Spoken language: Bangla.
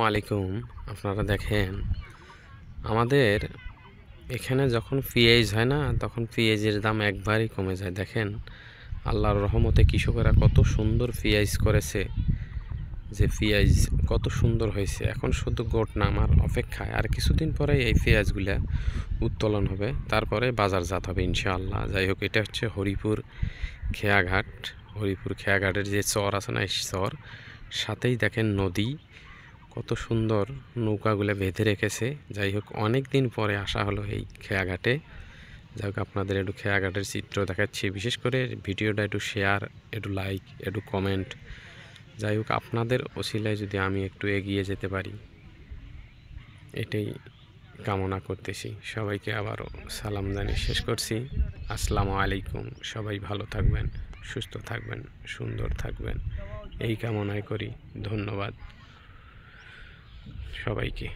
আলাইকুম। আপনারা দেখেন আমাদের এখানে যখন পেঁয়াজ হয় না তখন পেঁয়াজের দাম একবারই কমে যায়। দেখেন আল্লাহর রহমতে কৃষকেরা কত সুন্দর পেঁয়াজ করেছে, যে পেঁয়াজ কত সুন্দর হয়েছে। এখন শুধু গোট নামার অপেক্ষায়, আর কিছুদিন পরে এই পেঁয়াজগুলা উত্তোলন হবে, তারপরে বাজারজাত হবে ইনশাআল্লাহ। যাই হোক, এটা হচ্ছে হরিপুর খেয়াঘাট। হরিপুর খেয়াঘাটের যে চর আছে না, এই চর সাথেই দেখেন নদী, কত সুন্দর নৌকাগুলো বেঁধে রেখেছে। যাই হোক, অনেক দিন পরে আসা হলো এই খেয়াঘাটে। যাই হোক, আপনাদের একটু খেয়াঘাটের চিত্র দেখাচ্ছি। বিশেষ করে ভিডিওটা একটু শেয়ার, একটু লাইক, একটু কমেন্ট। যাই হোক, আপনাদের ওসিলায় যদি আমি একটু এগিয়ে যেতে পারি, এটাই কামনা করতেছি। সবাইকে আবারও সালাম জানিয়ে শেষ করছি। আসসালামু আলাইকুম। সবাই ভালো থাকবেন, সুস্থ থাকবেন, সুন্দর থাকবেন, এই কামনাই করি। ধন্যবাদ সবাইকে।